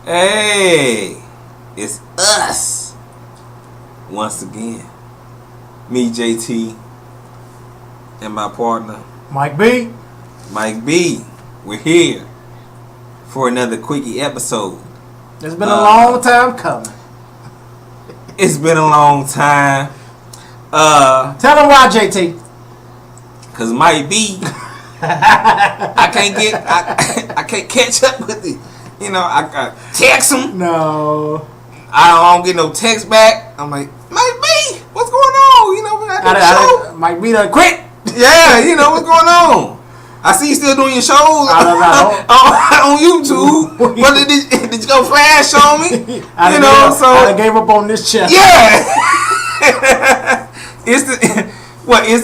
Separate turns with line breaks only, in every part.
Hey, it's us once again. Me, JT, and my partner,
Mike B.
Mike B. We're here for another quickie episode.
It's been a long time coming.
It's been a long time.
Tell them why, JT.
Cause Mike B. I can't catch up with it. You know, I text him.
No.
I don't get no text back. I'm like, Mike B, what's going on? You know, I
Mike B done quit.
Yeah, you know, what's going on? I see you still doing your shows on YouTube. But did you go flash on me?
I gave up on this channel.
Yeah. Is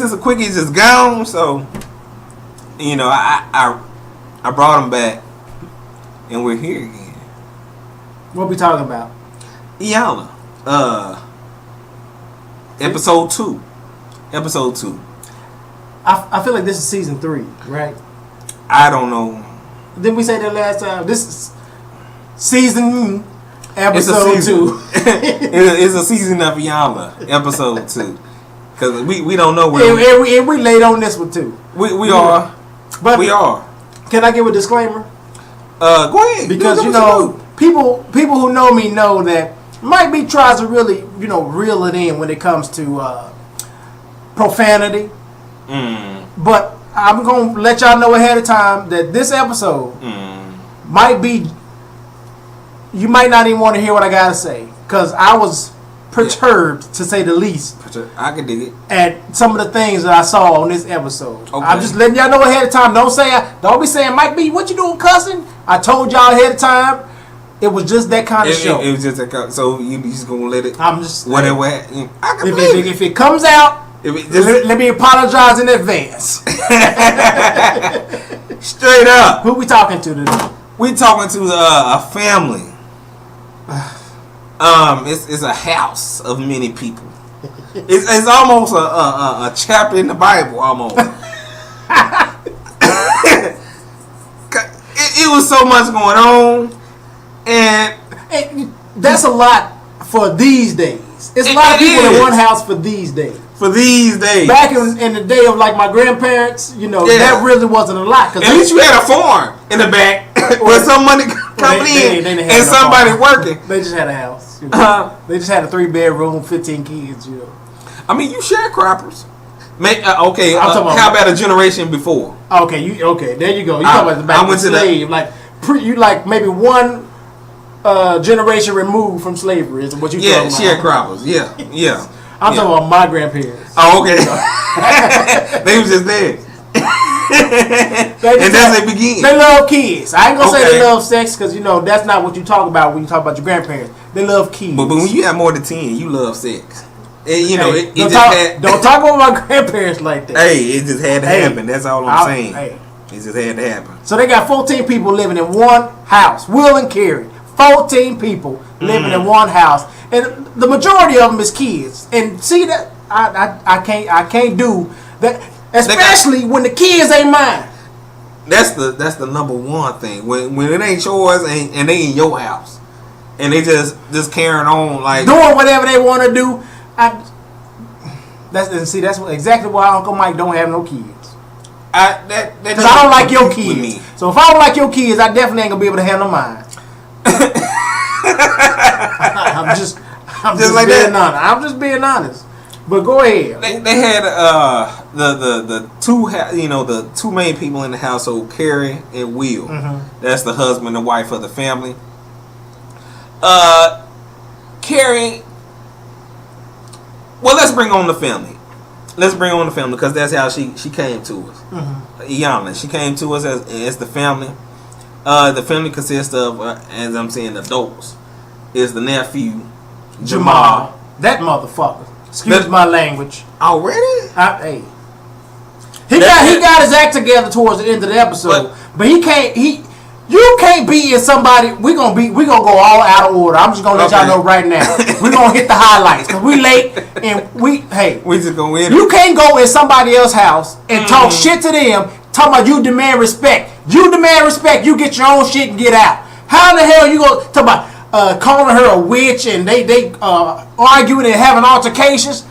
this a quickie? It's just gone. So, you know, I brought him back. And we're here again.
What we talking about?
Iyanla. Episode 2.
I feel like this is season 3, right?
I don't know.
Didn't we say that last time? This is season episode 2.
It's a season of Iyanla, episode 2. Because we don't know where
we late on this one too.
We are. But we are.
Can I give a disclaimer?
Go ahead.
Because people who know me know that Mike B tries to really, reel it in when it comes to profanity. But I'm gonna let y'all know ahead of time that this episode might be. You might not even want to hear what I gotta say because I was perturbed, to say the least.
I can dig it.
At some of the things that I saw on this episode. Okay. I'm just letting y'all know ahead of time. Don't be saying, Mike B, what you doing, cussing? I told y'all ahead of time. It was just that kind of show.
It was just that kind. So you just gonna let it?
I'm just
whatever.
If it comes out, let me apologize in advance.
Straight up.
Who we talking to today?
We talking to a family. It's a house of many people. It's almost a chapter in the Bible, almost. it was so much going on, and
that's a lot for these days. It's a lot of people in one house for these days. Back in the day of like my grandparents, that really wasn't a lot.
At least you had a farm in the back where some money coming in and somebody working.
They just had a house. They just had a 3-bedroom, 15 kids.
I mean, you sharecroppers. How about a generation before?
Okay, there you go. You talking about the back of slave, like maybe one generation removed from slavery is what you talking about.
Sharecroppers. Yeah.
I'm talking about my grandparents.
Oh, okay. They was just there. And that's they begin.
They love kids. I ain't gonna say they love sex because that's not what you talk about when you talk about your grandparents. They love kids.
But when you have more than 10, you love sex. And,
don't talk about my grandparents like that.
Hey, it just had to happen. That's all I'm saying. It just had to happen.
So they got 14 people living in one house. Will and Carrie. 14 people living in one house, and the majority of them is kids. And see that I can't do that, especially when the kids ain't mine.
That's the number one thing. When it ain't yours and they in your house, and they just carrying on like
doing whatever they want to do. That's exactly why Uncle Mike don't have no kids. Because I don't like your kids. So if I don't like your kids, I definitely ain't gonna be able to handle mine. I'm just being honest. But go ahead.
They had the two main people in the household, Carrie and Will. That's the husband and wife of the family. Carrie. Well, let's bring on the family. Because that's how she came to us. Iyanla. She came to us as the family. The family consists of, as I'm saying, adults. Is the nephew, Jamal.
That motherfucker. Excuse my language.
Already?
Hey. He got his act together towards the end of the episode. But he can't. You can't be in somebody. We gonna go all out of order. I'm just gonna let y'all know right now. We gonna hit the highlights because we late and we
just gonna win.
You can't go in somebody else's house and talk shit to them. Talking about you demand respect. You demand respect. You get your own shit and get out. How the hell you gonna talk about calling her a witch and they arguing and having altercations?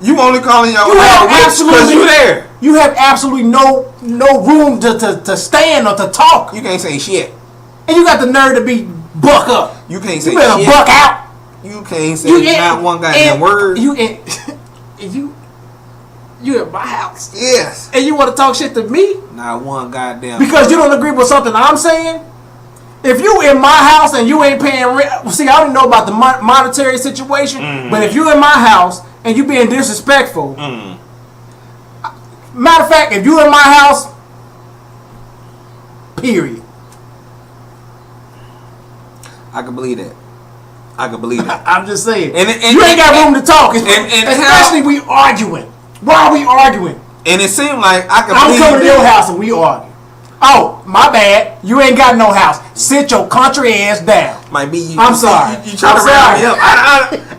You only calling your
you have
because you there.
You have absolutely no room to stand or to talk.
You can't say shit.
And you got the nerve to be buck up.
You can't say
you better
shit.
Buck out.
You can't say not one goddamn word.
You at my house.
Yes.
And you want to talk shit to me?
Not one goddamn
because
word.
You don't agree with something I'm saying? If you in my house and you ain't paying rent, see, I don't know about the monetary situation, but if you in my house and you being disrespectful, matter of fact, if you in my house, period.
I can believe that.
I'm just saying.
And
you ain't got room to talk, especially we arguing. Why are we arguing?
And it seemed like I'm
coming to your house and we argue. Oh, my bad. You ain't got no house. Sit your country ass down.
Might be you.
I'm sorry.
You trying to round me up.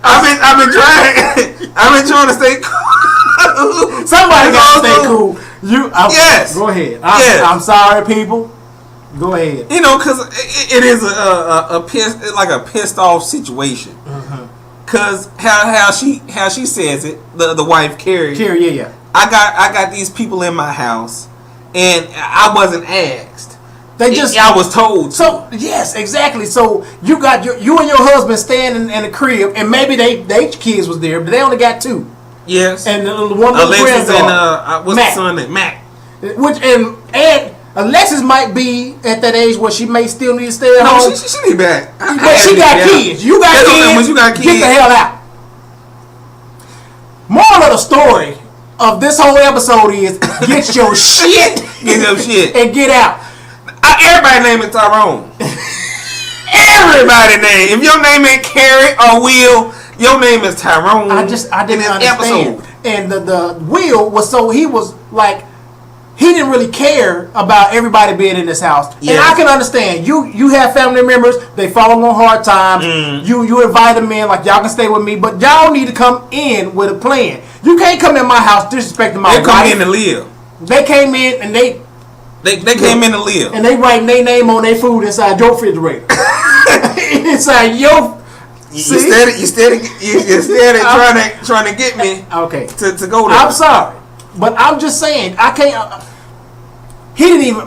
I've been trying to stay cool.
Somebody got to stay cool.
Yes.
Go ahead. I'm sorry, people. Go ahead.
Because it is a pissed off situation. Because how she says it, the wife Carrie.
Yeah.
I got these people in my house, and I wasn't asked. I was told.
So yes, exactly. So you got you and your husband standing in the crib, and maybe they kids was there, but they only got 2.
Yes.
And the one
Alexis and what's Mac. The son name? Mac.
And Alexis might be at that age where she may still need to stay at home.
She need back.
But she got kids. You got kids.
When you got kids,
get the hell out. Moral of the story of this whole episode is get your shit.
Get your shit.
And get out.
Everybody name is Tyrone. Everybody name. If your name ain't Carrie or Will, your name is Tyrone.
I didn't understand. Episode. And the Will was he was like, he didn't really care about everybody being in this house. Yes. And I can understand. You have family members, they falling on hard times. You invite them in, like, y'all can stay with me, but y'all need to come in with a plan. You can't come in my house disrespecting my wife.
They come in to live.
They came in and they
came in to live.
And they writing their name on their food inside your refrigerator. Inside your...
You steady trying to get me to go there.
I'm sorry. But I'm just saying, I can't...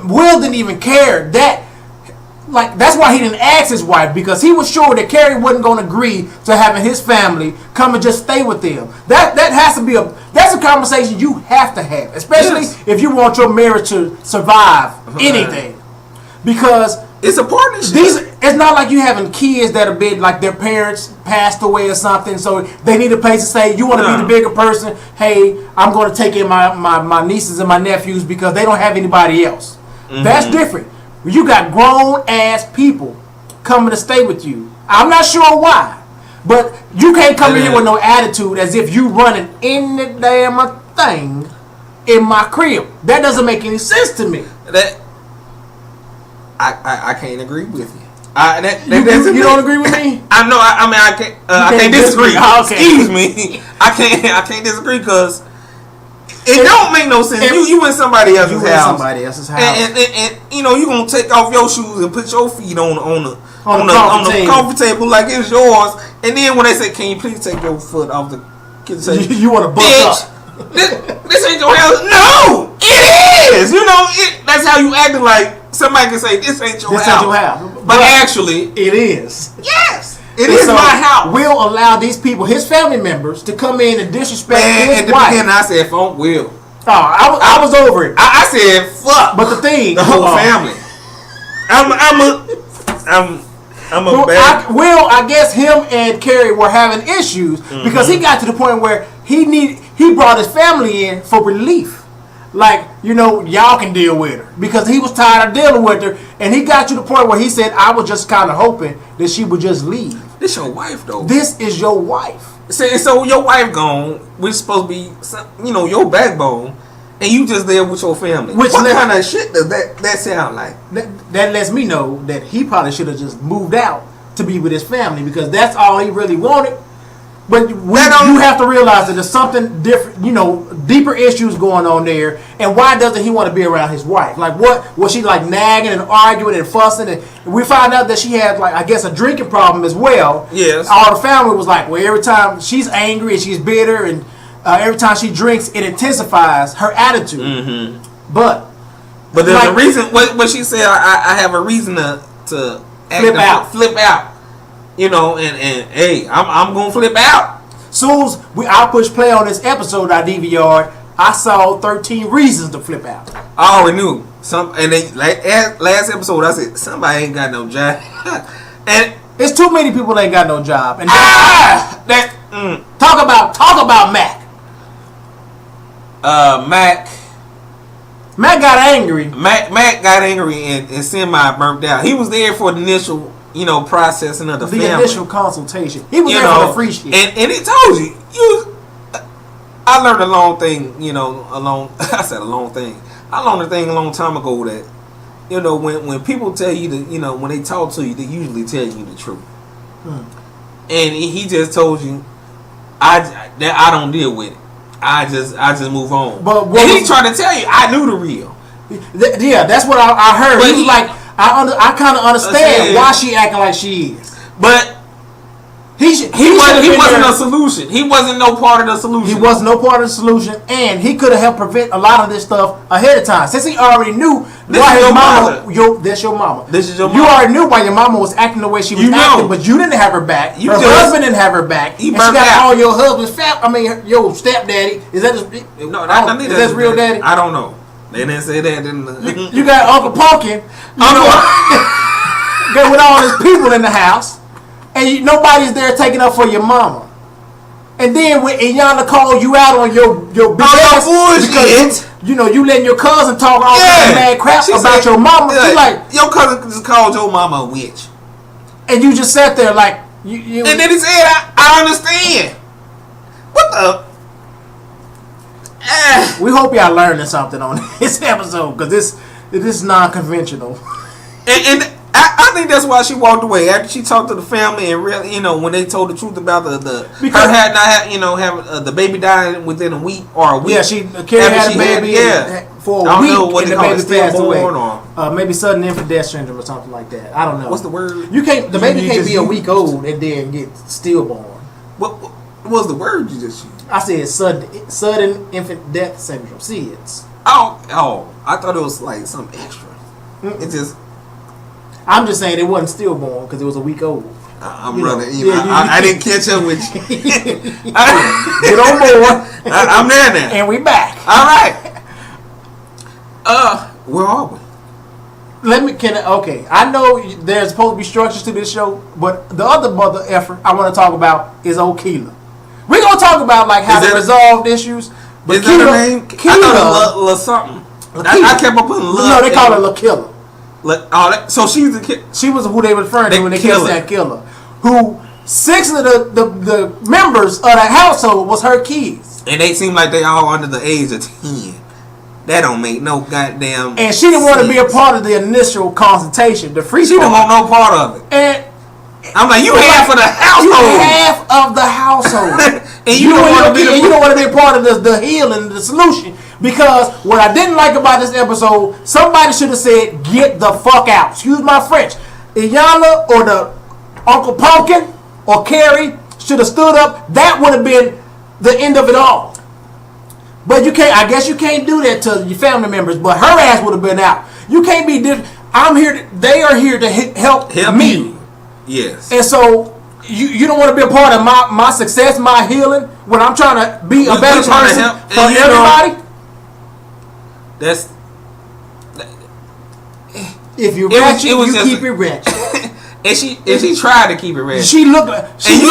Will didn't even care that... Like, that's why he didn't ask his wife, because he was sure that Carrie wasn't going to agree to having his family come and just stay with them. That has to be that's a conversation you have to have, especially if you want your marriage to survive anything. Because
it's a partnership.
It's not like you having kids that have been like their parents passed away or something, so they need a place to stay. You want to be the bigger person. Hey, I'm going to take in my nieces and my nephews because they don't have anybody else. That's different. You got grown ass people coming to stay with you. I'm not sure why, but you can't come in here with no attitude as if you running any damn thing in my crib. That doesn't make any sense to me.
I can't agree with you.
You don't agree with me?
I know. I can't disagree.
Okay.
Excuse me. I can't disagree because it don't make no sense. You in somebody else's house. And you gonna take off your shoes and put your feet on the coffee table like it's yours. And then when they say, "Can you please take your foot off the kitchen table?"
You want to buck up.
This ain't your house. No, it is. That's how you acting like. Somebody can say this ain't your house. But actually,
it is.
Yes, it is my house.
Will allow these people, his family members, to come in and disrespect his wife.
At the beginning, I said, "Fuck Will."
Oh, I was over it.
I said, "Fuck."
But the
whole family. I'm a bad.
Will, I guess him and Carrie were having issues because he got to the point where he brought his family in for relief. Like, y'all can deal with her. Because he was tired of dealing with her. And he got to the point where he said, I was just kind of hoping that she would just leave.
This your wife, though.
This is your wife.
So your wife gone. We're supposed to be, your backbone. And you just there with your family. What kind of shit does that sound like?
That lets me know that he probably should have just moved out to be with his family. Because that's all he really wanted. But you have to realize that there's something different, deeper issues going on there. And why doesn't he want to be around his wife? Like, what was she like nagging and arguing and fussing? And we found out that she had, like, I guess, a drinking problem as well.
Yes.
All the family was like, well, every time she's angry and she's bitter, and every time she drinks, it intensifies her attitude.
Mm-hmm.
But
there's a reason. What she said, I have a reason to flip out. And hey, I'm gonna flip out.
Soon as I push play on this episode, I DVR'd, I saw 13 reasons to flip out.
I already knew and then last episode I said somebody ain't got no job, and
it's too many people that ain't got no job. And talk about Mac. Mac got angry.
Mac got angry and semi burnt out. He was there for the initial, processing of the family.
Initial consultation. He was there for the free shit.
And he told you. I learned a long thing, I said a long thing. I learned a thing a long time ago that, when people tell you when they talk to you, they usually tell you the truth. And he just told you, I don't deal with it. I just move on. But he trying to tell you, I knew the real.
Yeah, that's what I heard. But he was like, I kind of understand why she acting like she is.
But he wasn't a solution. He wasn't no part of the solution.
He wasn't no part of the solution, and he could have helped prevent a lot of this stuff ahead of time. Since he already knew why his mama. That's your mama.
This is your mama.
You already knew why your mama was acting the way she was acting, but you didn't have her back. Her husband didn't have her back. She got all your husband's your stepdaddy. Is that his?
No,
is that his real daddy?
I don't know. They didn't say that.
You got Uncle Pumpkin. With all his people in the house. And nobody's there taking up for your mama. And then when Iyanla called you out on your big ass because you letting your cousin talk all that mad crap about your mama. Like
your cousin just called your mama a witch.
And you just sat there like you
and then he said, I understand. What the
We hope y'all learning something on this episode, because this is non-conventional.
And I think that's why she walked away after she talked to the family and really, when they told the truth about having the baby dying within a week or a week.
Yeah, Carrie had a baby for a week and the baby passed away. Or maybe sudden infant death syndrome or something like that. I don't know.
What's the word?
The baby can't be a week old and then get stillborn.
What was the word you just used?
I said sudden infant death syndrome. SIDS.
Oh, I thought it was like something extra. It just.
I'm just saying it wasn't stillborn because it was a week old.
I'm running. I didn't catch up with you.
Get on board.
I'm there now.
And we back.
All right. Where are we?
Okay. I know there's supposed to be structures to this show, but the other mother effort I want to talk about is Keela. We're gonna talk about like how to resolve issues. But
is that her name? I thought it was something. I kept up putting love.
No, they call her LaKilla.
So she's the kid.
She was who they were referring to when they killed that killer. Who 6 of the members of the household was her kids,
and they seem like they all under the age of 10. That don't make no goddamn.
And she didn't want to be a part of the initial consultation. She
didn't want no part of it.
And
I'm like, you half of the household.
You half of the household, and you don't want to be. And you don't want to be a part of the healing, the solution. Because what I didn't like about this episode, somebody should have said, "Get the fuck out." Excuse my French. Iyanla or the Uncle Pumpkin or Carrie should have stood up. That would have been the end of it all. But you can't. I guess you can't do that to your family members. But her ass would have been out. You can't be different. I'm here. They are here to help me.
You. Yes.
And so you don't want to be a part of my success, my healing, when I'm trying to be a better person for everybody. If you're ratchet, you keep it ratchet.
and she tried to keep it ratchet.
She looked like
she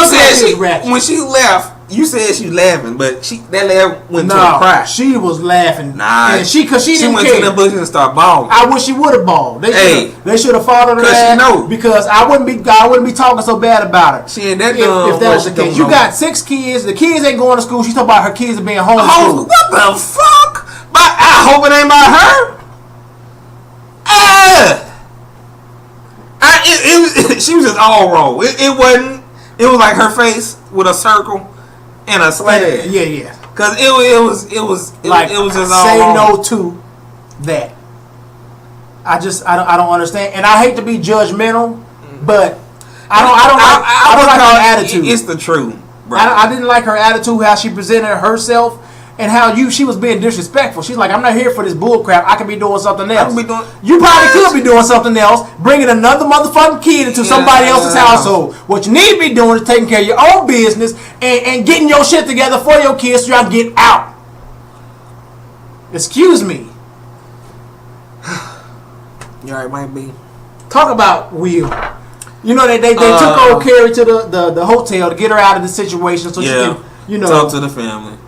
ratchet. When she left, you said she was laughing, but that laugh went to a cry.
She was laughing.
Nah,
and she didn't
went
care.
to the bushes and started bawling.
I wish she would have bawled. They should have followed her ass because I wouldn't be talking so bad about her.
She ain't that dumb.
If that was the case, you got 6 kids. The kids ain't going to school. She's talking about her kids are being homeschooled.
What the fuck? I hope it ain't about her. She was just all wrong. It wasn't. It was like her face with a circle and a slash.
Yeah.
Cause it was just all
say
wrong.
no to that. I don't understand, and I hate to be judgmental, but I don't like her attitude.
It's the truth, bro.
I didn't like her attitude, how she presented herself, and how she was being disrespectful. She's like, I'm not here for this bull crap. I could be doing something else. You probably could be doing something else, bringing another motherfucking kid into somebody else's household. What you need to be doing is taking care of your own business and getting your shit together for your kids so y'all get out. Excuse me.
You alright, might be.
Talk about Will. You know, they took old Carrie to the hotel to get her out of the situation so she can,
talk to the family.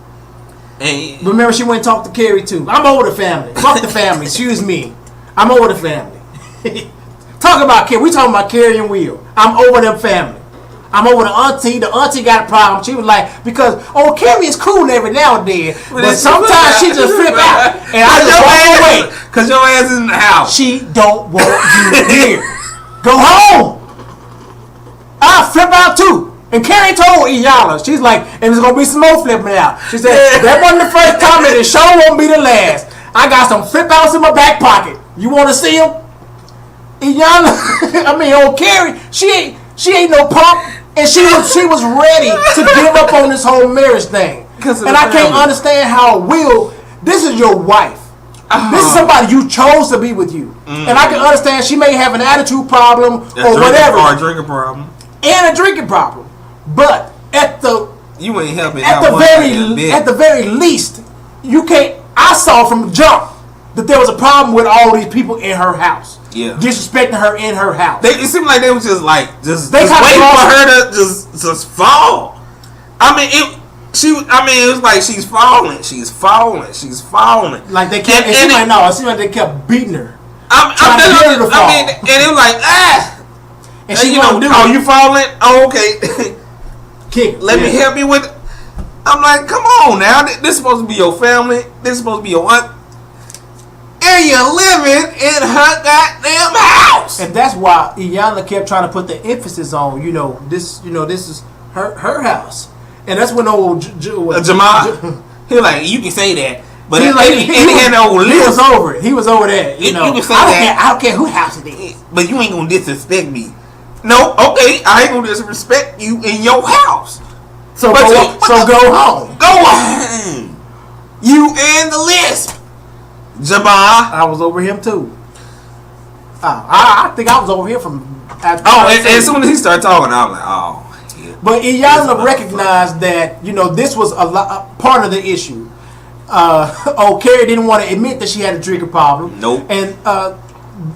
And
remember, she went and talked to Carrie too. I'm over the family. Fuck the family. Excuse me. I'm over the family. Talk about Carrie. We talking about Carrie and Will. I'm over them family. I'm over the auntie. The auntie got a problem. She was like, because Carrie is cool every now and then, but sometimes she just flip out, and I just walk away.
Cause your ass is in the house.
She don't want you here. Go home. I flip out too. And Carrie told Iyanla, she's like, and there's gonna be some more flipping out. She said, that wasn't the first time, and it sure won't be the last. I got some flip outs in my back pocket. You want to see them? Iyanla, old Carrie, she ain't no punk, and she was ready to give up on this whole marriage thing. And I can't understand how Will. This is your wife. This is somebody you chose to be with you, and I can understand she may have an attitude problem or whatever,
or a drinking problem,
and a drinking problem. But
you ain't helping.
At the very least, you can't. I saw from the jump that there was a problem with all these people in her house.
Yeah,
disrespecting her in her house.
It seemed like they was just waiting for her to just fall. It was like she's falling.
Like they kept. It seemed like they kept beating her.
And it was like
and she
you falling? Oh, okay. Let me help you with it. I'm like, come on now. This is supposed to be your family. This is supposed to be your aunt. And you're living in her goddamn house.
And that's why Iyanla kept trying to put the emphasis on, this is her house. And that's when old
Jamal, he like, you can say that. But
he was over it. He was over that.
You can say that.
I don't care whose house it is.
But you ain't going to disrespect me. No, okay, I ain't gonna disrespect you in your house.
So go home.
Go home. You and the lisp, Jamal.
I was over him too. I think I was over here from.
As soon as he started talking, I was like, oh. Yeah,
but Iyanla recognized that this was a part of the issue. Carrie didn't want to admit that she had a drinking problem.
Nope.
And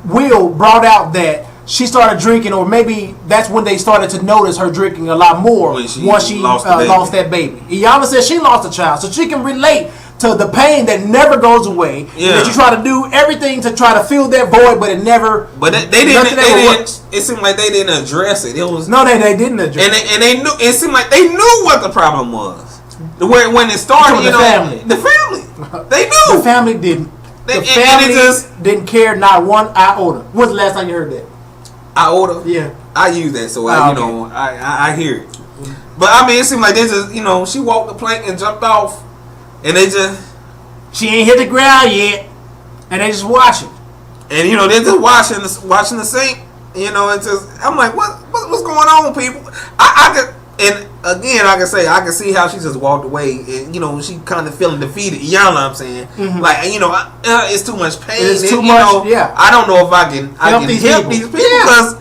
Will brought out that she started drinking, or maybe that's when they started to notice her drinking a lot more once she lost that baby. Iyanla said she lost a child, so she can relate to the pain that never goes away. Yeah. That you try to do everything to try to fill that void, but it never.
But they didn't. It seemed like they didn't address it. It was
they didn't address it.
And they knew. It seemed like they knew what the problem was. When it started, the family. They knew.
The family didn't. The family didn't care not one iota. When's the last time you heard that?
Iota?
Yeah.
I use that, so I hear it. But it seemed like they just, she walked the plank and jumped off, and they just.
She ain't hit the ground yet, and they just watching.
And they're just watching the sink. It's just, I'm like, what's going on, people? I could, and again, I can see how she just walked away, and she kind of feeling defeated. I'm saying, like, it's too much pain.
It's too much. Yeah.
I don't know if I can help these people because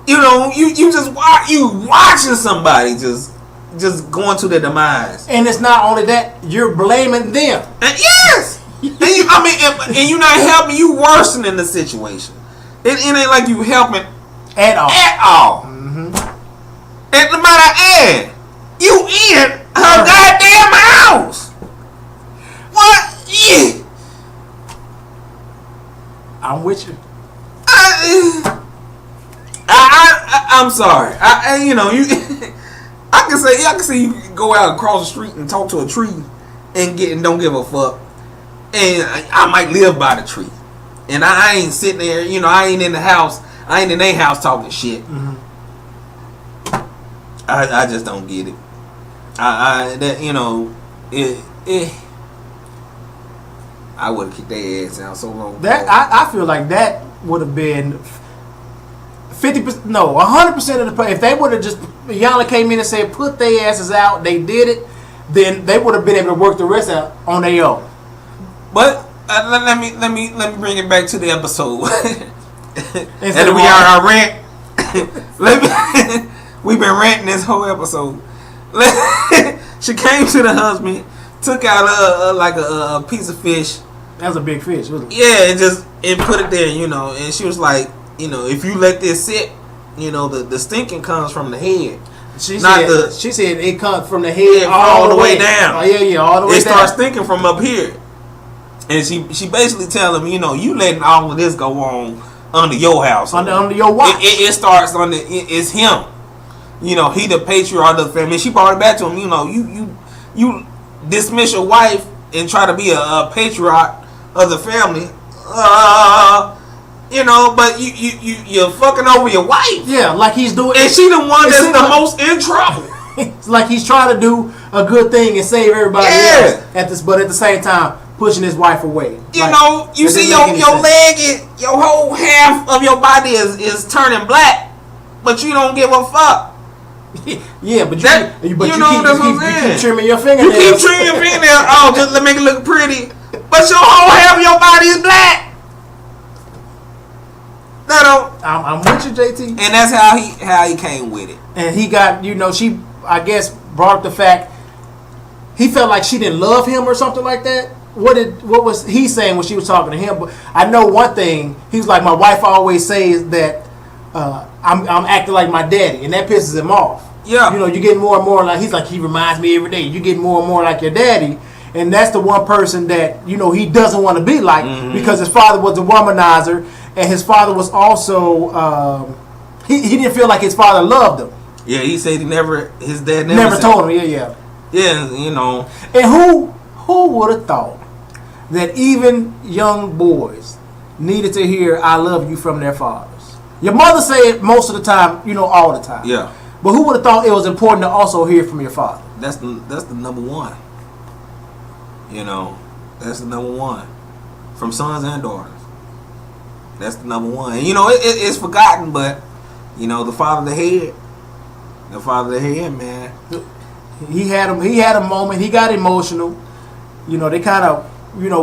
you just watching somebody just going to their demise.
And it's not only that, you're blaming them.
And yes. and you're not helping. You worsening the situation. It ain't like you helping
at all.
And no matter you in her goddamn house. What? Yeah.
I'm with you.
I'm sorry. I can say you go out across the street and talk to a tree and don't give a fuck. And I might live by the tree. And I ain't sitting there, I ain't in the house. I ain't in their house talking shit. I just don't get it. That I would have kicked their ass out so long.
That I feel like that would have been 50%. No, 100% of the play. If they would have just Iyanla came in and said put their asses out, they did it. Then they would have been able to work the rest out on their own.
But let me bring it back to the episode. And we are our rant. We've been ranting this whole episode. She came to the husband, took out a piece of fish.
That was a big fish, wasn't it?
Yeah, and put it there, and she was like, if you let this sit, the stinking comes from the head.
She said it comes from the head
all the way down.
Oh yeah, all the way down.
It starts stinking from up here. And she basically tell him, you letting all of this go on under your house.
Under your watch.
It starts under, it's him. He the patriarch of the family. She brought it back to him, you dismiss your wife and try to be a patriarch of the family. But you're fucking over your wife.
Yeah, like he's doing.
And she the one that's the most in trouble.
It's like he's trying to do a good thing and save everybody else but at the same time pushing his wife away.
You see your leg, your whole half of your body is turning black, but you don't give a fuck.
Yeah, but you keep trimming your fingernails.
You keep trimming your fingernails. Just to make it look pretty, but your whole half of your body is black.
I'm with you, JT.
And that's how he came with it.
And he got, she, I guess, brought up the fact he felt like she didn't love him or something like that. What was he saying when she was talking to him? But I know one thing. He was like, my wife always says that I'm acting like my daddy, and that pisses him off.
Yeah.
You get more and more like he's like he reminds me every day. You get more and more like your daddy, and that's the one person that he doesn't want to be like because his father was a womanizer. And his father was also, he didn't feel like his father loved him.
Yeah, he said his dad
never told him. Yeah.
Yeah,
And who would have thought that even young boys needed to hear "I love you" from their fathers? Your mother say it most of the time, all the time.
Yeah.
But who would have thought it was important to also hear from your father?
That's the number one. That's the number one from sons and daughters. That's the number one. And it's forgotten, but the father of the head, man.
He had a moment. He got emotional. They kind of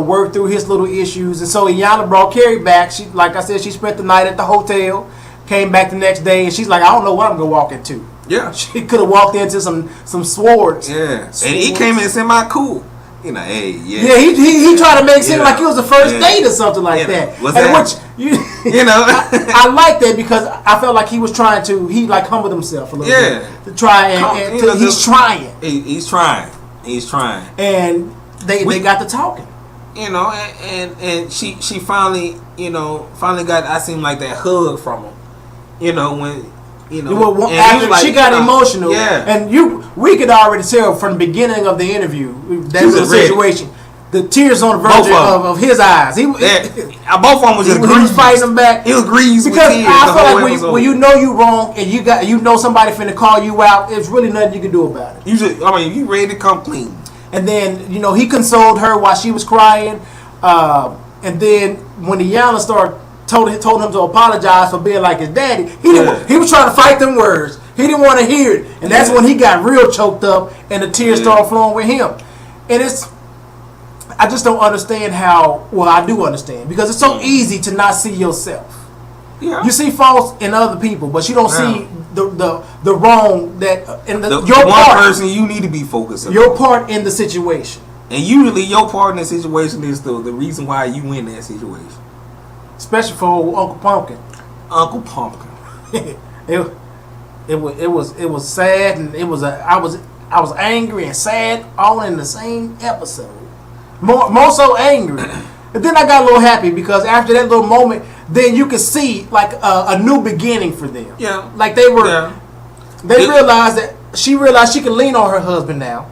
worked through his little issues, and so Iyanla brought Carrie back. She, like I said, she spent the night at the hotel, came back the next day, and she's like, I don't know what I'm gonna walk into.
Yeah,
she could have walked into some swords.
Yeah, and he came in semi cool. Hey, yeah.
Yeah, he tried to make it seem like it was the first date or something like that.
What's that?
Which I like that because I felt like he was trying to humbled himself a little bit to try and he's trying.
He's trying.
And they got to talking.
And she finally got, I seemed like that hug from him. When
after she got emotional, and we could already tell from the beginning of the interview that was the situation. The tears on the verge of his eyes.
Both of them was just
he was fighting them back.
He was greased
because
with tears.
I feel like when you know you wrong and you know somebody finna call you out, there's really nothing you can do about it.
You ready to come clean.
And then he consoled her while she was crying, and then when Iyanla told him to apologize for being like his daddy, he was trying to fight them words. He didn't want to hear it, and that's when he got real choked up, and the tears started flowing with him. And I just don't understand how. Well, I do understand because it's so easy to not see yourself. Yeah. You see faults in other people, but you don't see the wrong that in your
one person you need to be focused on.
Your part in the situation.
And usually your part in the situation is the reason why you in that situation.
Especially for Uncle Pumpkin.
Uncle Pumpkin.
It was sad, and I was angry and sad all in the same episode. More so angry. And then I got a little happy because after that little moment, then you could see like a new beginning for them. Yeah. Like they were. Yeah. They realized that she realized she can lean on her husband now,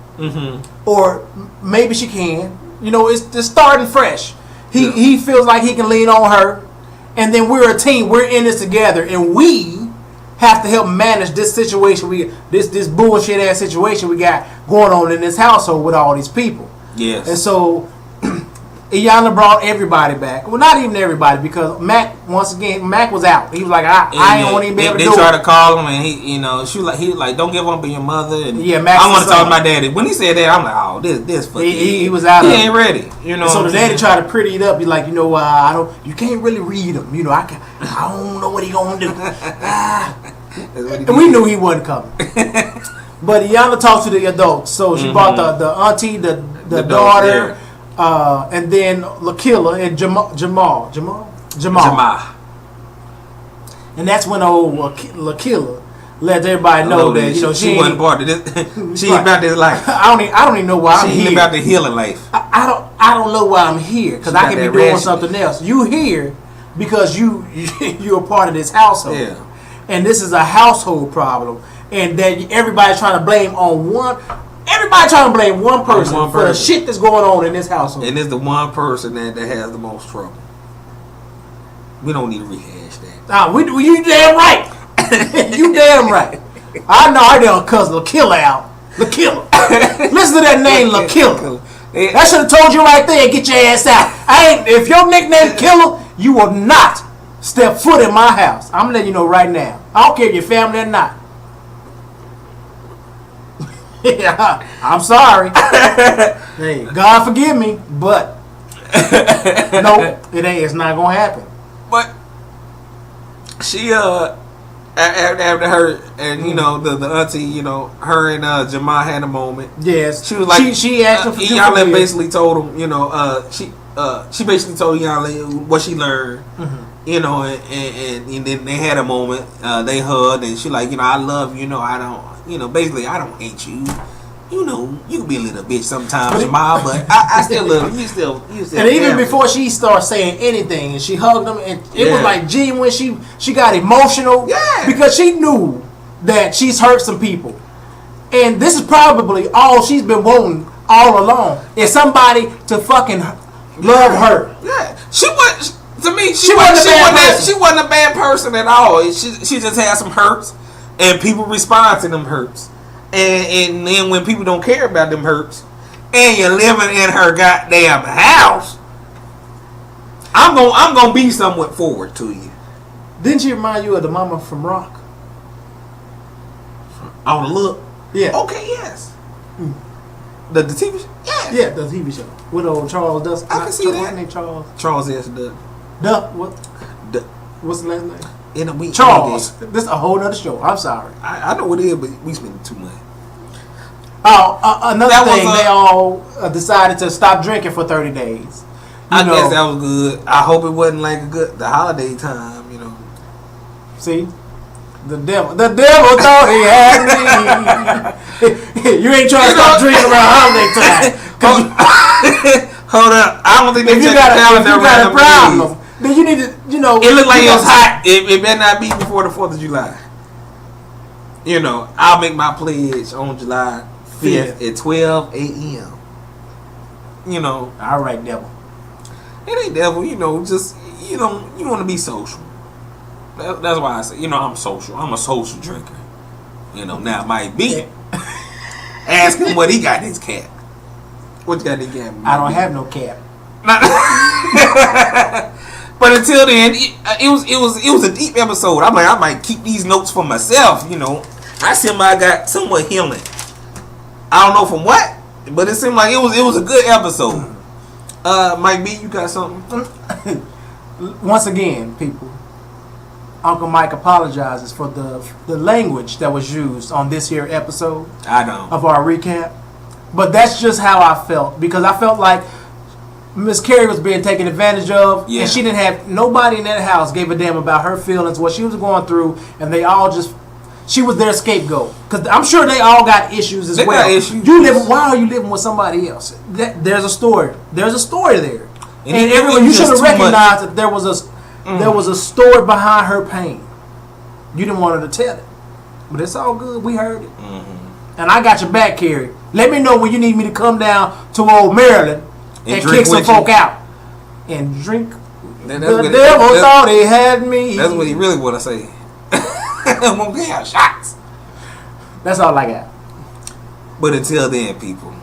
or maybe she can. It's starting fresh. He feels like he can lean on her, and then we're a team. We're in this together, and we have to help manage this situation. This bullshit ass situation we got going on in this household with all these people.
Yes.
And so Iyanla brought everybody back. Well, not even everybody, because Mac was out. He was like, I ain't want to be able to do it.
They tried to call him, and he was like, don't give up on your mother. And
Max
I want to talk to my daddy. When he said that, I'm like, oh, this fucking.
He was out.
He ain't ready. You know.
So the daddy tried to pretty it up. He's like, you can't really read him. I don't know what he gonna do. And we knew he wasn't coming. But Iyanla talked to the adults. So she brought the auntie, the daughter. And then LaKilla and Jamal. And that's when old LaKilla let everybody know that
she wasn't part of this. She ain't about this life.
I don't even know why I'm here.
She ain't about the healing life.
I don't know why I'm here, because I can be doing something else. You here because you're a part of this household.
Yeah.
And this is a household problem, and that everybody's trying to blame on one. Everybody trying to blame one person for the shit that's going on in this household.
And it's the one person that has the most trouble. We don't need to rehash that.
You damn right. You damn right. I know I done cuss LaKilla out. LaKilla. Listen to that name, LaKilla. I should have told you right there, get your ass out. If your nickname Killer, you will not step foot in my house. I'm letting you know right now. I don't care if you're family or not. Yeah, I'm sorry. Hey, God forgive me, but no, it ain't. It's not gonna happen.
But she after her and the auntie, her and Jamal had a moment.
Yes,
she was like
she asked him for
Iyanla basically told him, she basically told Iyanla what she learned. Mm-hmm. And then they had a moment. They hugged, and she like, I love you. I don't. Basically, I don't hate you. You can be a little bitch sometimes, Jamal, but I still love you. You still.
And even before she started saying anything, and she hugged him, and it was like genuine. She got emotional, because she knew that she's hurt some people, and this is probably all she's been wanting all along, is somebody to fucking love her.
Yeah, she was. To me, she wasn't a bad person at all. She just had some hurts. And people respond to them hurts, and then when people don't care about them hurts, and you're living in her goddamn house, I'm gonna be somewhat forward to you.
Didn't she remind you of the mama from Rock?
On the look,
yeah.
Okay, yes. The TV show,
yeah, the TV show with old Charles Dust.
I can see that.
What's name?
Charles S. Duck.
What's the last name?
Charles.
This is a whole other show. I'm sorry.
I know what it is, but we spend too much.
Another thing, they all decided to stop drinking for 30 days.
I guess that was good. I hope it wasn't like the holiday time,
See? The devil thought he had me. You ain't trying to stop drinking around holiday time.
Hold up. I don't think they check the calendar around the problem.
Then you need to,
It looked like it was hot. It better not be before the 4th of July. I'll make my pledge on July 5th at 12 a.m.
All right, devil.
It ain't devil. Just, you want to be social. That's why I say, I'm social. I'm a social drinker. Now it might be. Ask him what he got in his cap. What you got in your cap?
I don't have no cap.
But until then, it was a deep episode. I'm like, I might keep these notes for myself. I seem like I got somewhat healing. I don't know from what, but it seemed like it was a good episode. Mike B, you got something?
Once again, people, Uncle Mike apologizes for the language that was used on this here episode.
I know
of our recap, but that's just how I felt, because I felt like Miss Carrie was being taken advantage of, and she didn't have nobody in that house gave a damn about her feelings, what she was going through, and they all she was their scapegoat, because I'm sure they all got issues as well. Why are you living with somebody else? There's a story. There's a story there, and everyone, you should have recognized that there was a story behind her pain. You didn't want her to tell it, but it's all good. We heard it, and I got your back, Carrie. Let me know when you need me to come down to old Maryland and kick some folk out and drink. The devil thought he had me.
That's what he really want to say. I'm gonna have shots.
That's all I got.
But until then, people,